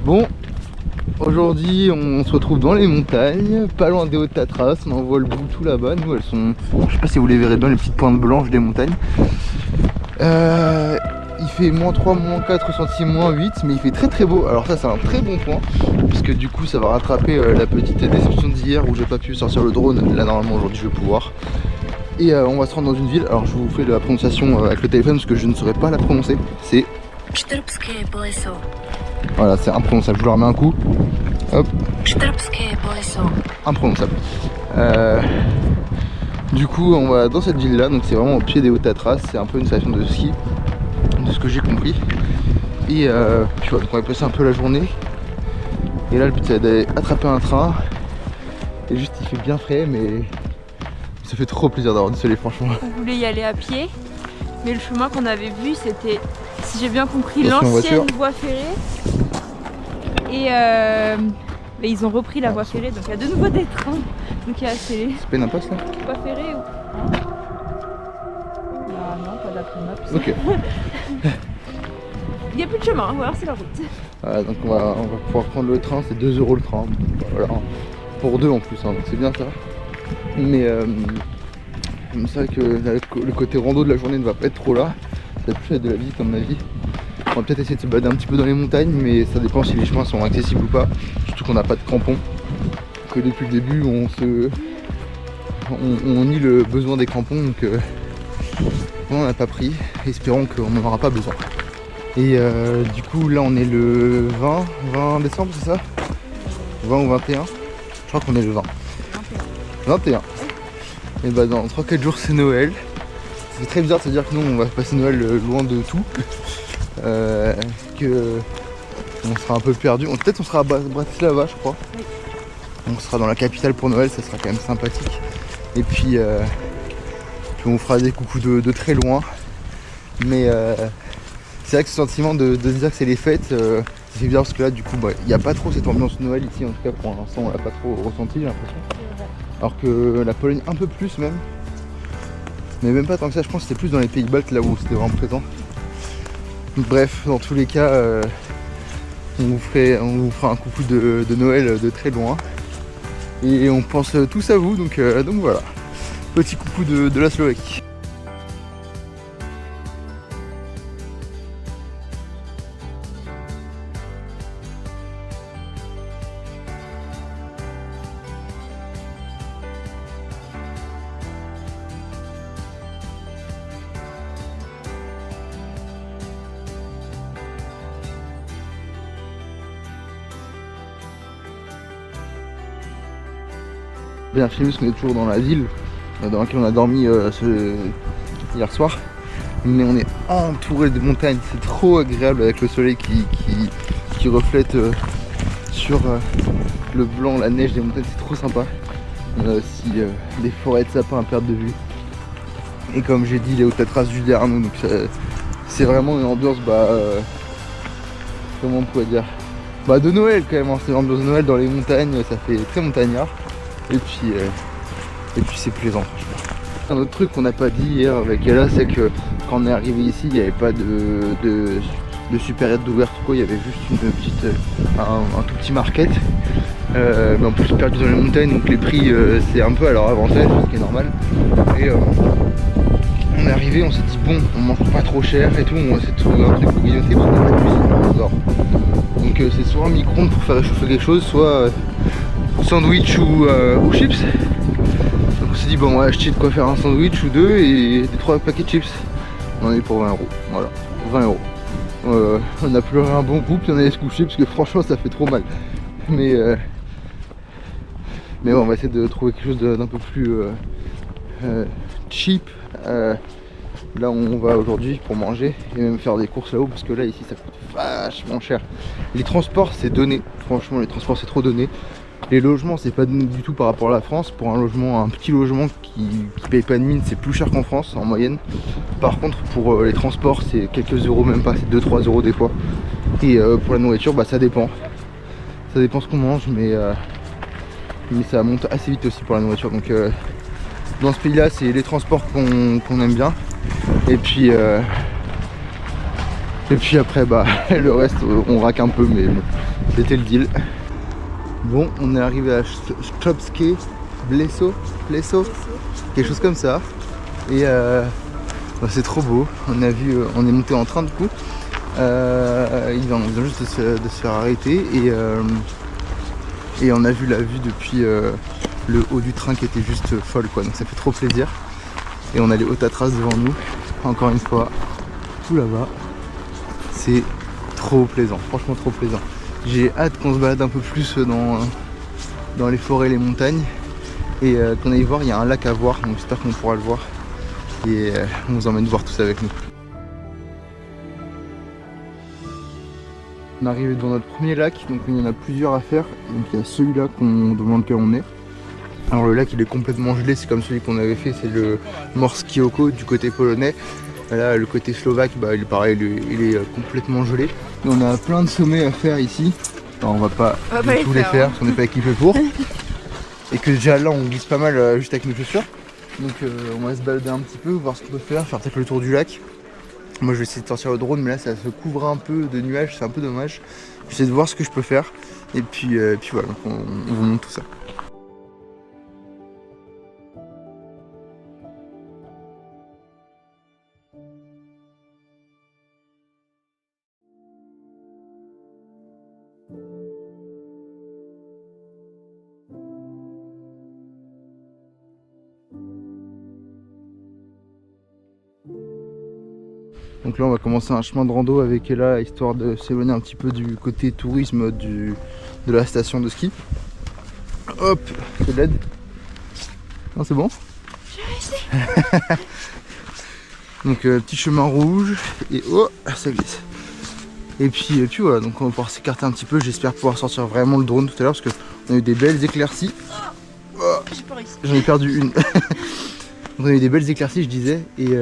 Bon, aujourd'hui on se retrouve dans les montagnes, pas loin des Hautes-Tatras, on en voit le bout tout là-bas. Nous elles sont, je sais pas si vous les verrez bien, les petites pointes blanches des montagnes. Il fait -3, -4, ressenti -8, mais il fait très beau. Alors ça c'est un très bon point, parce que du coup ça va rattraper la petite déception d'hier où j'ai pas pu sortir le drone. Là normalement aujourd'hui je vais pouvoir. Et on va se rendre dans une ville. Alors je vous fais la prononciation avec le téléphone parce que je ne saurais pas la prononcer. C'est... Voilà, c'est imprononçable. Je vous la remets un coup. Hop. Imprononçable. Du coup, on va dans cette ville-là. Donc c'est vraiment au pied des Hautes-Tatras. C'est un peu une station de ski, de ce que j'ai compris. Et puis voilà, donc on va passer un peu la journée. Et là, le but c'est d'aller attraper un train. Et juste, il fait bien frais, mais ça fait trop plaisir d'avoir du soleil, franchement. On voulait y aller à pied, mais le chemin qu'on avait vu, c'était, si j'ai bien compris, l'ancienne voie ferrée. Et ils ont repris la voie ferrée, donc il y a de nouveau des trains. Donc il y a assez... C'est pas une impasse là? Voie ferrée ou... Bah non, pas d'après map. Ok. Il n'y a plus de chemin, ou alors c'est la route. Voilà, donc on va pouvoir prendre le train, c'est 2 € le train. Voilà. Pour deux en plus, hein, donc c'est bien ça. Mais c'est vrai que le côté rando de la journée ne va pas être trop là. Ça va plus être de la visite à mon avis. On va peut-être essayer de se balader un petit peu dans les montagnes, mais ça dépend si les chemins sont accessibles ou pas. Surtout qu'on n'a pas de crampons. Que depuis le début on nie le besoin des crampons, donc on n'en a pas pris. Espérons qu'on n'en aura pas besoin. Et du coup là on est le 20 décembre, c'est ça? 20 ou 21? Je crois qu'on est le 20. 21. Et bah dans 3-4 jours c'est Noël. C'est très bizarre de se dire que nous on va passer Noël loin de tout. Que on sera un peu perdu. Peut-être on sera à Bratislava, je crois. Oui. On sera dans la capitale pour Noël, ça sera quand même sympathique. Et puis on fera des coucous de très loin. Mais c'est vrai que ce sentiment de se dire que c'est les fêtes, ça fait bizarre parce que là du coup il n'y a pas trop cette ambiance Noël ici, en tout cas pour l'instant on l'a pas trop ressenti, j'ai l'impression. Alors que la Pologne un peu plus même. Mais même pas tant que ça, je pense que c'était plus dans les pays baltes là où c'était vraiment présent. Bref, dans tous les cas, on vous fera un coucou de Noël de très loin. Et on pense tous à vous, donc voilà. Petit coucou de la Slovaquie. Bien filmé parce qu'on est toujours dans la ville dans laquelle on a dormi hier soir, mais on est entouré de montagnes, c'est trop agréable avec le soleil qui reflète sur le blanc, la neige des montagnes, c'est trop sympa. On a aussi des forêts de sapins à perte de vue, et comme j'ai dit les Hautes-Tatras juste derrière nous, donc c'est vraiment une ambiance comment on pourrait dire, de Noël quand même, hein. C'est l'ambiance de Noël dans les montagnes, ça fait très montagnard. Et puis c'est plaisant franchement. Un autre truc qu'on n'a pas dit hier avec Ella, c'est que quand on est arrivé ici, il n'y avait pas de supérette d'ouverte ou quoi, il y avait juste un tout petit market. Mais en plus perdu dans les montagnes, donc les prix c'est un peu à leur avantage, ce qui est normal. Et on est arrivé, on s'est dit bon, on mange pas trop cher et tout, on va essayer de trouver un truc pour grignoter parce qu'on a pas de cuisine dans le nord. Donc c'est soit un micro-ondes pour faire réchauffer quelque chose, soit sandwich ou chips. Donc on s'est dit bon, on va acheter de quoi faire un sandwich ou deux et des 3 paquets de chips. On en est pour 20 €. Voilà, 20 €. On a pleuré un bon coup puis on allait se coucher parce que franchement ça fait trop mal. Mais bon, on va essayer de trouver quelque chose d'un peu plus cheap. Là où on va aujourd'hui pour manger et même faire des courses là-haut parce que là ici ça coûte vachement cher. Les transports c'est donné, franchement les transports c'est trop donné. Les logements c'est pas donné du tout par rapport à la France. Pour un petit logement qui paye pas de mine, c'est plus cher qu'en France en moyenne. Par contre pour les transports c'est quelques euros, même pas, c'est 2-3 € des fois. Et pour la nourriture ça dépend. Ça dépend ce qu'on mange, mais ça monte assez vite aussi pour la nourriture. Donc dans ce pays là c'est les transports qu'on aime bien. Et puis Et puis après bah le reste on raque un peu, mais bon, c'était le deal. Bon, on est arrivé à Chopske Bleso, quelque chose comme ça. Et bah, c'est trop beau. On a vu, on est monté en train du coup. Ils viennent juste de se faire arrêter et on a vu la vue depuis le haut du train qui était juste folle quoi. Donc ça fait trop plaisir. Et on a les Hautes-Tatras devant nous. Encore une fois, tout là-bas. C'est trop plaisant, franchement trop plaisant. J'ai hâte qu'on se balade un peu plus dans les forêts, les montagnes. Et qu'on aille voir, il y a un lac à voir, donc j'espère qu'on pourra le voir. Et on vous emmène voir tout ça avec nous. On est arrivé devant notre premier lac, donc il y en a plusieurs à faire. Donc il y a celui-là devant lequel on est. Alors le lac il est complètement gelé, c'est comme celui qu'on avait fait, c'est le Morski Oko du côté polonais. Là le côté slovaque, bah, il est pareil, il est complètement gelé. Et on a plein de sommets à faire ici. Alors, on va pas tous les faire parce qu'on n'est pas équipé pour. Et que déjà là on glisse pas mal juste avec nos chaussures. Donc on va se balader un petit peu, voir ce qu'on peut faire peut-être le tour du lac. Moi je vais essayer de sortir le drone, mais là ça se couvre un peu de nuages, c'est un peu dommage. J'essaie de voir ce que je peux faire. Et puis voilà, donc on vous montre tout ça. Donc là on va commencer un chemin de rando avec Ella, histoire de s'éloigner un petit peu du côté tourisme de la station de ski. Hop, c'est l'aide. Non c'est bon. Donc petit chemin rouge et oh ça glisse. Et puis voilà, donc on va pouvoir s'écarter un petit peu, j'espère pouvoir sortir vraiment le drone tout à l'heure parce qu'on a eu des belles éclaircies. Oh, j'en ai perdu une. On a eu des belles éclaircies je disais et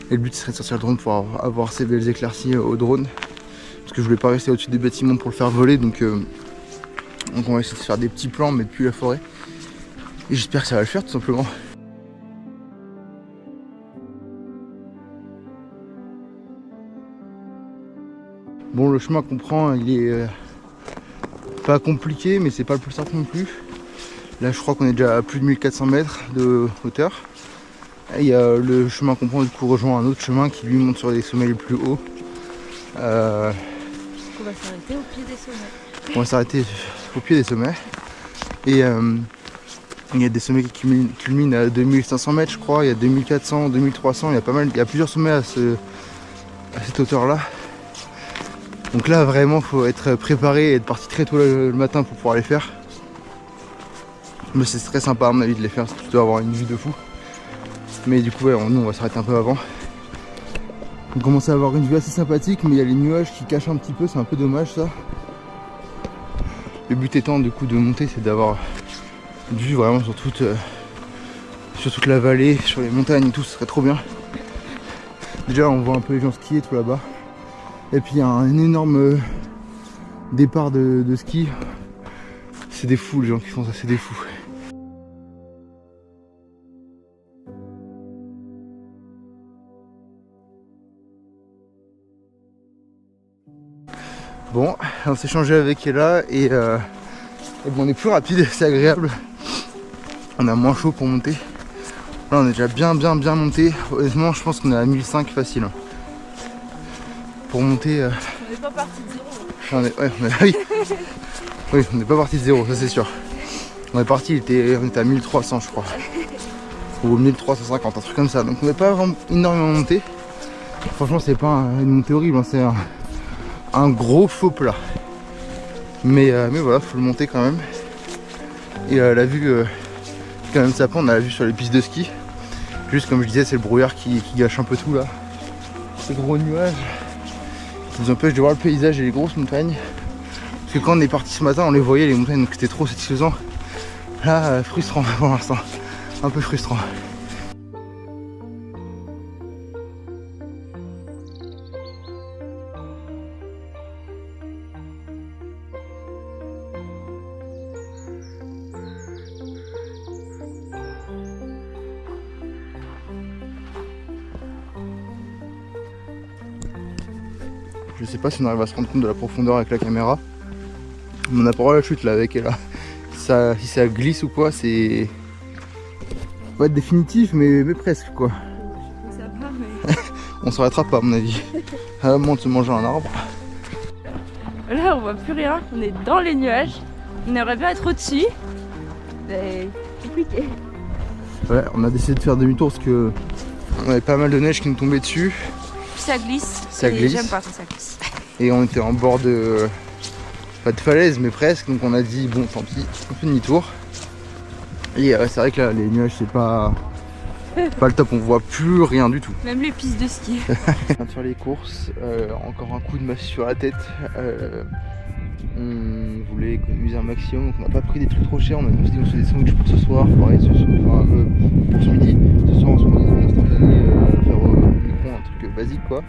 le but serait de sortir le drone pour avoir ces belles éclaircies au drone. Parce que je voulais pas rester au-dessus des bâtiments pour le faire voler. Donc on va essayer de faire des petits plans mais depuis la forêt. Et j'espère que ça va le faire tout simplement. Bon le chemin qu'on prend il est pas compliqué mais c'est pas le plus simple non plus. Là je crois qu'on est déjà à plus de 1400 mètres de hauteur. Il y a le chemin qu'on prend du coup rejoint un autre chemin qui lui monte sur les sommets les plus hauts. On va s'arrêter au pied des sommets. On va s'arrêter au pied des sommets. Et il y a des sommets qui culminent à 2500 mètres je crois, il y a 2400, 2300, il y a plusieurs sommets à cette hauteur là. Donc là vraiment il faut être préparé et être parti très tôt le matin pour pouvoir les faire. Mais c'est très sympa à mon avis de les faire, parce que tu dois avoir une vue de fou. Mais du coup ouais, nous on va s'arrêter un peu avant. On commence à avoir une vue assez sympathique, mais il y a les nuages qui cachent un petit peu, c'est un peu dommage ça. Le but étant du coup de monter, c'est d'avoir une vue vraiment sur toute la vallée, sur les montagnes et tout, ce serait trop bien. Déjà on voit un peu les gens skier tout là-bas. Et puis il y a un énorme départ de ski. C'est des fous les gens qui font ça, c'est des fous. Bon, on s'est changé avec Ella et bon, on est plus rapide, c'est agréable. On a moins chaud pour monter. Là on est déjà bien monté. Honnêtement je pense qu'on est à 1005 facile. Pour monter. On n'est pas parti de zéro. Oui, on n'est pas parti de zéro, ça c'est sûr. On est parti, on était à 1300 je crois. Ou 1350, un truc comme ça. Donc on n'est pas vraiment énormément monté. Franchement c'est pas une montée horrible, hein, c'est un gros faux plat. Mais voilà, faut le monter quand même. Et la vue, quand même sympa, on a la vue sur les pistes de ski. Juste comme je disais, c'est le brouillard qui gâche un peu tout là. Ces gros nuages qui nous empêchent de voir le paysage et les grosses montagnes. Parce que quand on est parti ce matin, on les voyait les montagnes, donc c'était trop satisfaisant. Là, frustrant pour l'instant, un peu frustrant. Je sais pas si on arrive à se rendre compte de la profondeur avec la caméra. On a pas voir la chute là avec elle. Ça, si ça glisse ou quoi, c'est pas définitif, mais presque quoi. Ça va, mais... On s'arrêtera pas à mon avis. À moins de se manger un arbre. Là, on voit plus rien. On est dans les nuages. On aimerait bien être au-dessus. C'est compliqué. Ouais, on a décidé de faire demi-tour parce que on avait pas mal de neige qui nous tombait dessus. Puis ça glisse. Ça glisse. J'aime pas quand ça glisse. Et on était en bord de... pas de falaise, mais presque. Donc on a dit, bon, tant pis, on fait demi-tour. Et c'est vrai que là, les nuages, c'est pas le top. On voit plus rien du tout. Même les pistes de ski. On vient de faire les courses. Encore un coup de masse sur la tête. On voulait économiser un maximum, donc on n'a pas pris des trucs trop chers. On a dit on se fait des sandwichs pour ce soir, pareil, pour ce midi. Ce soir on se prend une instantanée, faire au micro, un truc basique quoi.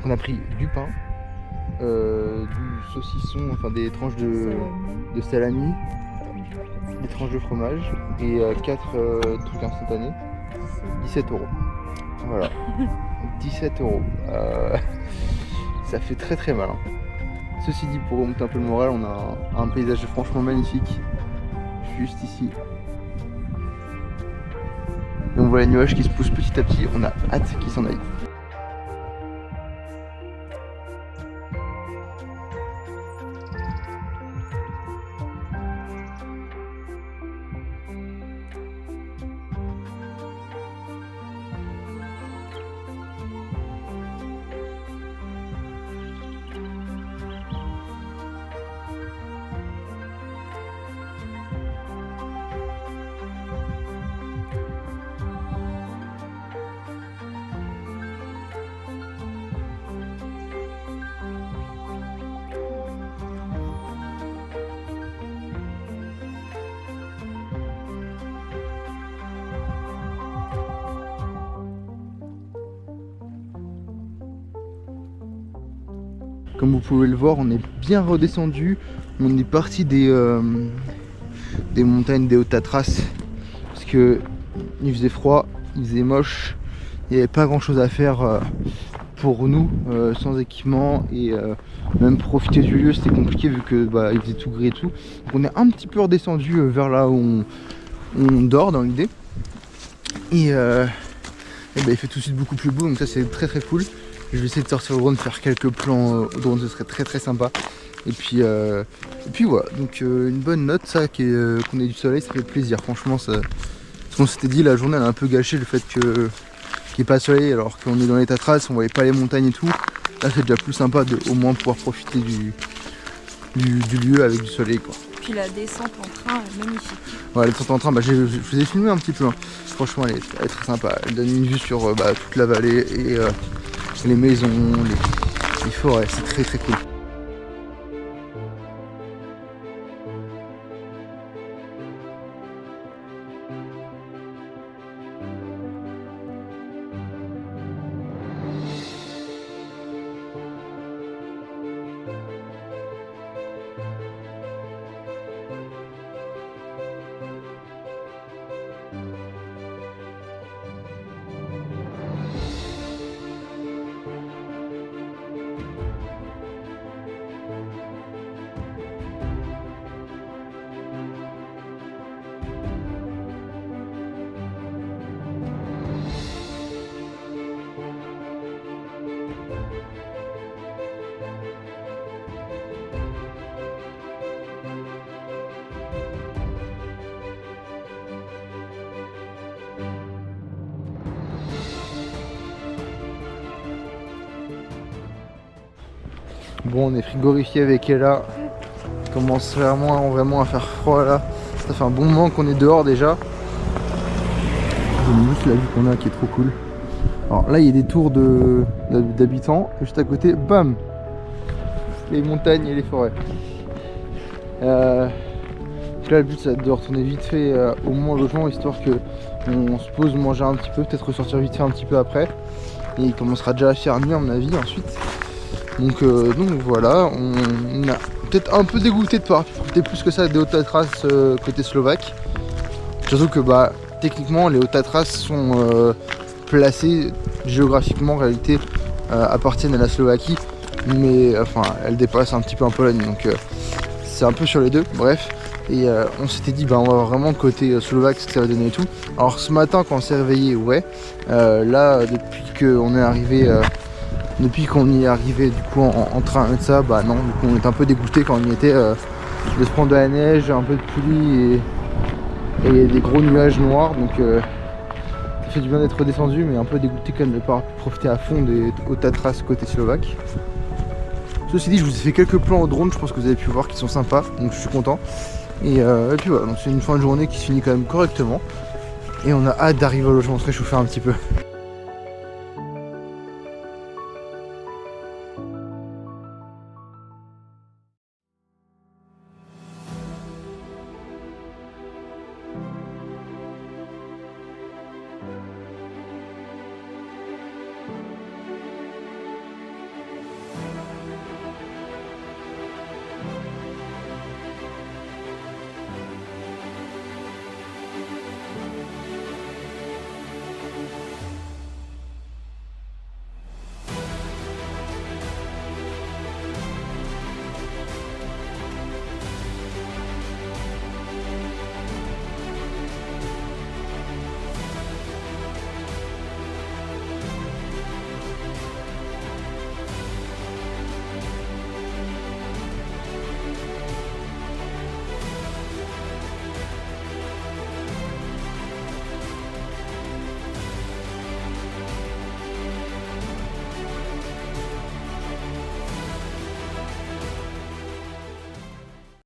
On a pris du pain, du saucisson, enfin des tranches de salami, des tranches de fromage et 4 trucs instantanés. 17 €. Voilà. 17 €. Ça fait très mal. Hein. Ceci dit, pour remonter un peu le moral, on a un paysage franchement magnifique, juste ici. Et on voit les nuages qui se poussent petit à petit, on a hâte qu'ils s'en aillent. Comme vous pouvez le voir, on est bien redescendu. On est parti des montagnes des Hautes-Tatras parce que il faisait froid, il faisait moche, il n'y avait pas grand chose à faire pour nous sans équipement et même profiter du lieu c'était compliqué vu que il faisait tout gris et tout. Donc on est un petit peu redescendu vers là où on dort dans l'idée et il fait tout de suite beaucoup plus beau, donc ça c'est très cool. Je vais essayer de sortir le drone, faire quelques plans au drone, ce serait très sympa. Et puis voilà, donc une bonne note, ça, qu'on ait du soleil, ça fait plaisir. Franchement, ça, ce qu'on s'était dit, la journée elle a un peu gâché le fait qu'il n'y ait pas de soleil alors qu'on est dans les Tatras, on voyait pas les montagnes et tout. Là c'est déjà plus sympa de au moins pouvoir profiter du lieu avec du soleil quoi. Puis la descente en train est magnifique. Ouais, la descente en train, je vous ai filmé un petit peu. Hein. Franchement elle est très sympa, elle donne une vue sur toute la vallée et les maisons, les forêts, c'est très cool. Bon, on est frigorifié avec Ella. Il commence vraiment à faire froid là. Ça fait un bon moment qu'on est dehors déjà. J'aime juste la vue qu'on a qui est trop cool. Alors là il y a des tours d'habitants. Juste à côté, bam, les montagnes et les forêts. Là le but c'est de retourner vite fait au moins au logement, histoire que on se pose, manger un petit peu, peut-être ressortir vite fait un petit peu après. Et il commencera déjà à faire nuit à mon avis ensuite. Donc voilà, on a peut-être un peu dégoûté de pas profiter plus que ça des Hautes-Tatras côté slovaque. Surtout que techniquement les Hautes-Tatras sont placés géographiquement en réalité appartiennent à la Slovaquie. mais enfin elle dépasse un petit peu un peu la nuit, donc c'est un peu sur les deux, bref. Et on s'était dit, bah on va voir vraiment côté slovaque ce que ça va donner et tout. Alors ce matin quand on s'est réveillé, ouais, là depuis qu'on est arrivé, depuis qu'on y est arrivé du coup en train et de ça, bah non, du coup on est un peu dégoûté quand on y était, de se prendre de la neige, un peu de pluie et des gros nuages noirs, donc ça fait du bien d'être redescendu, mais un peu dégoûté quand même de ne pas profiter à fond des hauts Tatras côté slovaque. Ceci dit, je vous ai fait quelques plans au drone, je pense que vous avez pu voir, qui sont sympas, donc je suis content. Et puis voilà, donc c'est une fin de journée qui se finit quand même correctement. Et on a hâte d'arriver au logement, on se réchauffer un petit peu.